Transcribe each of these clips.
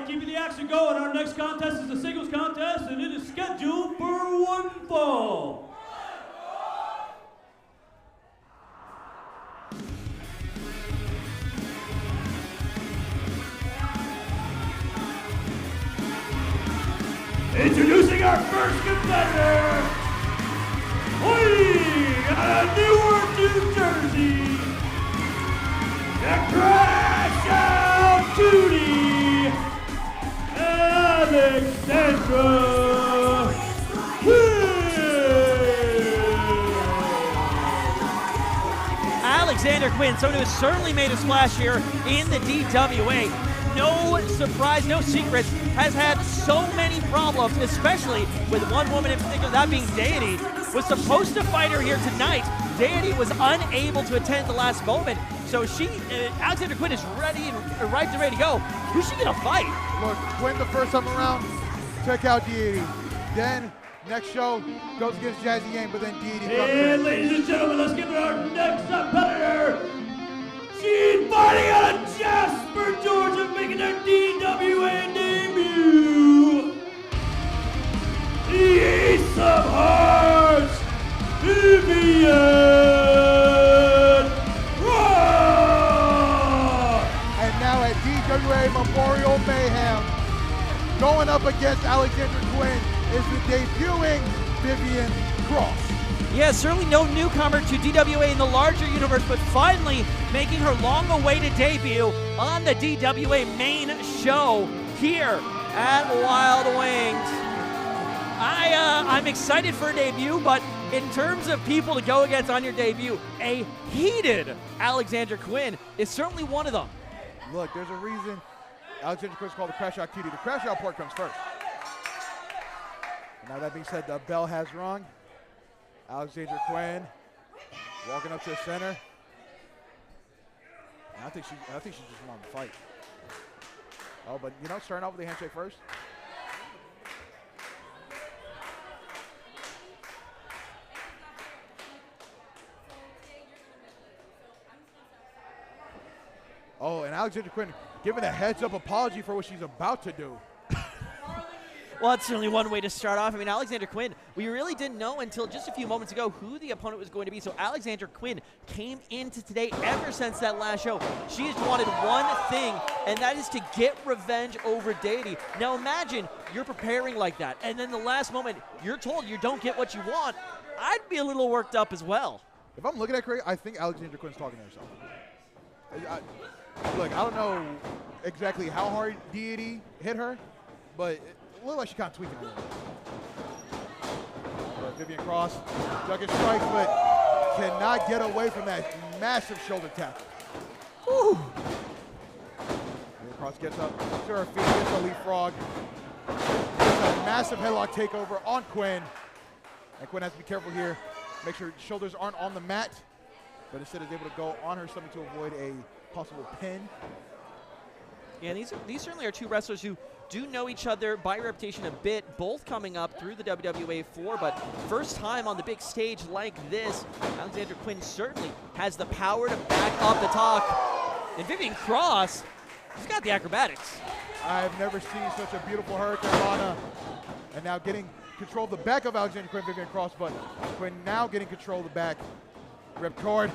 right, keeping the action going. Our next contest is a singles contest, and it is scheduled for one fall. Introducing our first competitor, out of Newark, New Jersey, the Crash Out Cutie, Alexandra. Alexandra Quinn, someone who has certainly made a splash here in the DWA. No surprise, no secrets, has had so many problems, especially with one woman in particular, that being Deity. Was supposed to fight her here tonight. Deity was unable to attend the last moment, so Alexandra Quinn is ready and ready to go. Who's she gonna fight? Look, Quinn the first time around, took out Deity. Then, next show, goes against Jazzy Yang, but then Deity comes in. And ladies and gentlemen, let's give it our next competitor. She's fighting out of Jasper, Georgia, making her DWA debut. The Ace of Hearts, Vivian. And now at DWA Memorial Mayhem, going up against Alexandra Quinn is the debuting Vivian Cross. Yeah, certainly no newcomer to DWA in the larger universe, but finally making her long-awaited debut on the DWA main show here at Wild Wings. I'm excited for a debut, but in terms of people to go against on your debut, a heated Alexandra Quinn is certainly one of them. Look, there's a reason Alexandra Quinn's called the Crash Out Cutie. The Crash Out part comes first. Now that being said, the bell has rung. Alexandra Quinn walking up to the center. And I think she just wanted to fight. Oh, but you know, starting off with the handshake first. Oh, and Alexandra Quinn giving a heads-up apology for what she's about to do. Well, that's certainly one way to start off. I mean, Alexandra Quinn, we really didn't know until just a few moments ago who the opponent was going to be. So Alexandra Quinn came into today ever since that last show. She has wanted one thing, and that is to get revenge over Deity. Now imagine you're preparing like that, and then the last moment you're told you don't get what you want. I'd be a little worked up as well. If I'm looking at Craig, I think Alexandra Quinn's talking to herself. Look, I don't know exactly how hard Deity hit her, but it looked like she kind of tweaking a little bit. Vivian Cross, ducking strikes, but cannot get away from that massive shoulder tackle. Whew. Vivian Cross gets up to her feet, gets a leapfrog. Gets a massive headlock takeover on Quinn. And Quinn has to be careful here. Make sure shoulders aren't on the mat, but instead is able to go on her stomach to avoid a possible pin. Yeah, these certainly are two wrestlers who do know each other by reputation a bit, both coming up through the WWA 4, but first time on the big stage like this. Alexandra Quinn certainly has the power to back up the talk. And Vivian Cross, she's got the acrobatics. I've never seen such a beautiful Hurricane Rana. And now getting control of the back of Alexandra Quinn, Vivian Cross, but Quinn now getting control of the back. Ripcord,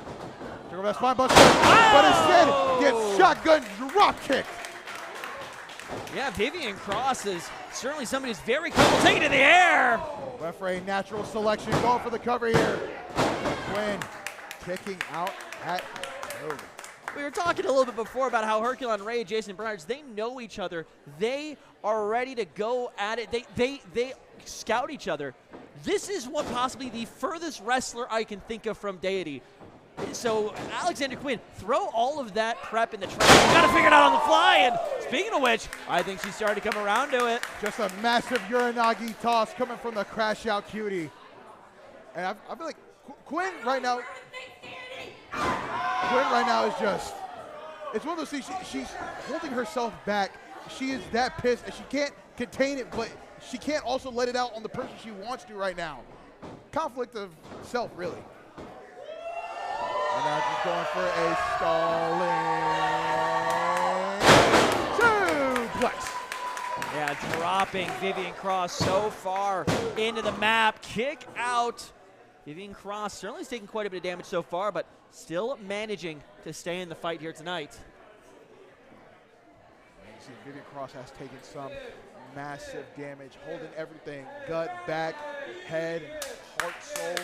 took over that spine buster, but instead gets shotgun drop kicked. Yeah, Vivian Cross is certainly somebody who's very comfortable taking it in the air. Referee natural selection, going for the cover here. Quinn kicking out at over. We were talking a little bit before about how Herculon Ray, Jason Bernards, they know each other. They are ready to go at it. They scout each other. This is what possibly the furthest wrestler I can think of from Deity. So Alexandra Quinn, throw all of that prep in the trash. You got to figure it out on the fly. And speaking of which, I think she's starting to come around to it. Just a massive Uranagi toss coming from the Crash Out Cutie. And I feel like Quinn right now is just, it's one of those things, she's holding herself back. She is that pissed and she can't contain it, but she can't also let it out on the person she wants to right now. Conflict of self, really. And now she's going for a stalling suplex. Yeah, dropping Vivian Cross so far into the map. Kick out. Vivian Cross certainly is taking quite a bit of damage so far, but still managing to stay in the fight here tonight. You see Vivian Cross has taken some massive damage, holding everything, gut, back, head, heart, soul.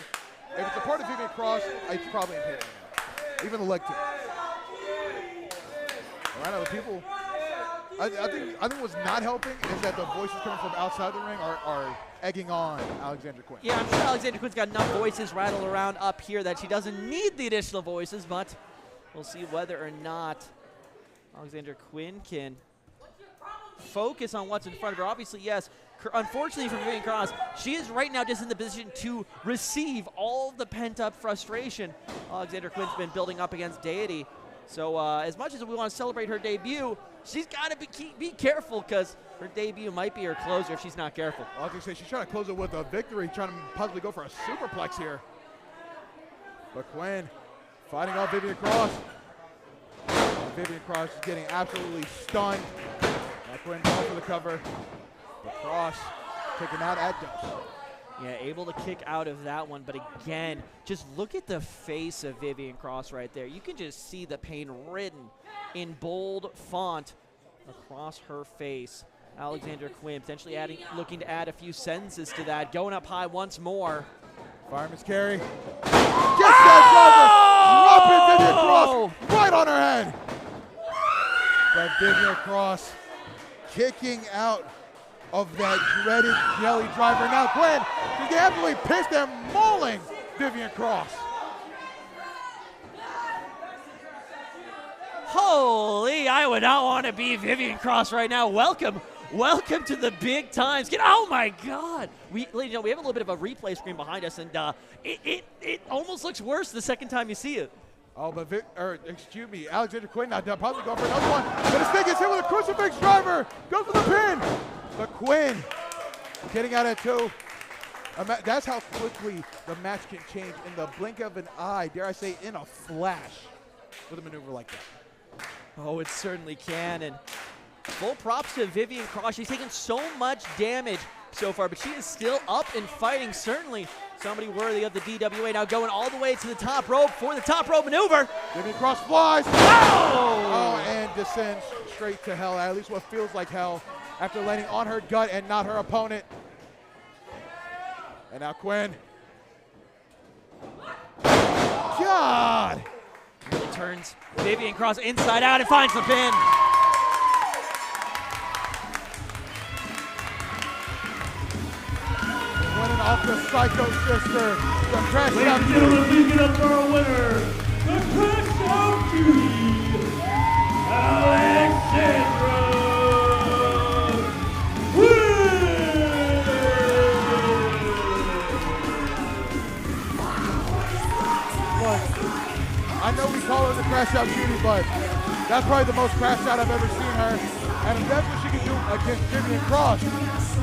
If it's a part of Vivian Cross, it's probably in pain right now. Even the leg too. Right now, the people, I think what's not helping is that the voices coming from outside the ring are egging on Alexandra Quinn. Yeah, I'm sure Alexandra Quinn's got enough voices rattled around up here that she doesn't need the additional voices, but we'll see whether or not Alexandra Quinn can focus on what's in front of her. Obviously, yes, unfortunately for Vivian Cross, she is right now just in the position to receive all the pent-up frustration Alexandra Quinn's been building up against Deity. So as much as we want to celebrate her debut, she's got to be careful, because her debut might be her closer if she's not careful. Well, I was going to say, she's trying to close it with a victory, trying to possibly go for a superplex here. But Quinn fighting off Vivian Cross. Vivian Cross is getting absolutely stunned. Now Quinn going for the cover. The Cross taken out at dose. Yeah, able to kick out of that one, but again, just look at the face of Vivian Cross right there. You can just see the pain written in bold font across her face. Alexandra Quinn potentially looking to add a few sentences to that, going up high once more. Fireman's carry. Gets that driver, dropping Vivian Cross right on her head. But Vivian Cross kicking out of that dreaded jelly driver. Now Quinn, she's absolutely pissed and mauling Vivian Cross. Holy, I would not want to be Vivian Cross right now. Welcome to the big times. Oh my God. Ladies and gentlemen, we have a little bit of a replay screen behind us, and it almost looks worse the second time you see it. Oh, but excuse me, Alexandra Quinn now probably going for another one. But his thing is hit with a crucifix driver. Goes for the pin. But Quinn getting out at two. That's how quickly the match can change in the blink of an eye, dare I say in a flash, with a maneuver like that. Oh, it certainly can, and full props to Vivian Cross. She's taken so much damage so far, but she is still up and fighting. Certainly somebody worthy of the DWA. Now going all the way to the top rope for the top rope maneuver. Vivian Cross flies. Oh, and descends straight to hell, at least what feels like hell, after landing on her gut and not her opponent. And now Quinn. God! Really turns Vivian Cross inside out and finds the pin. Winning off the Psycho Sister. The Crash Ladies Out and Beauty. gentlemen, please get up for our winner, the Crash Out Beauty, Alexandra I know we call her the Crash Out Beauty, but that's probably the most crash out I've ever seen her. And if that's what she can do against Vivian Cross,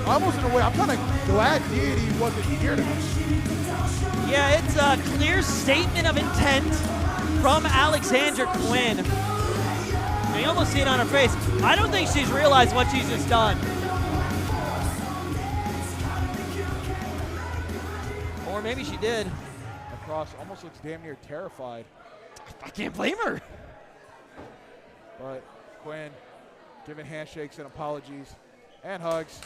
almost in a way, I'm kind of glad Deity wasn't here tonight. Yeah, it's a clear statement of intent from Alexandra Quinn. And you almost see it on her face. I don't think she's realized what she's just done. Or maybe she did. Cross almost looks damn near terrified. I can't blame her. But Quinn giving handshakes and apologies and hugs.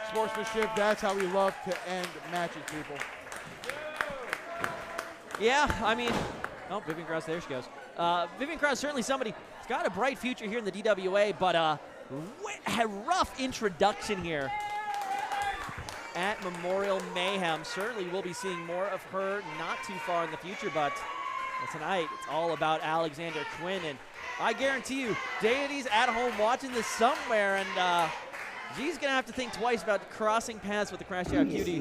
Sportsmanship, that's how we love to end matches, people. Yeah, I mean, oh, Vivian Cross, there she goes. Vivian Cross, certainly somebody who's got a bright future here in the DWA, but a rough introduction here at Memorial Mayhem. Certainly we'll be seeing more of her not too far in the future, but tonight it's all about Alexandra Quinn, and I guarantee you, Deity's at home watching this somewhere, and she's going to have to think twice about crossing paths with the Crash Out Cutie.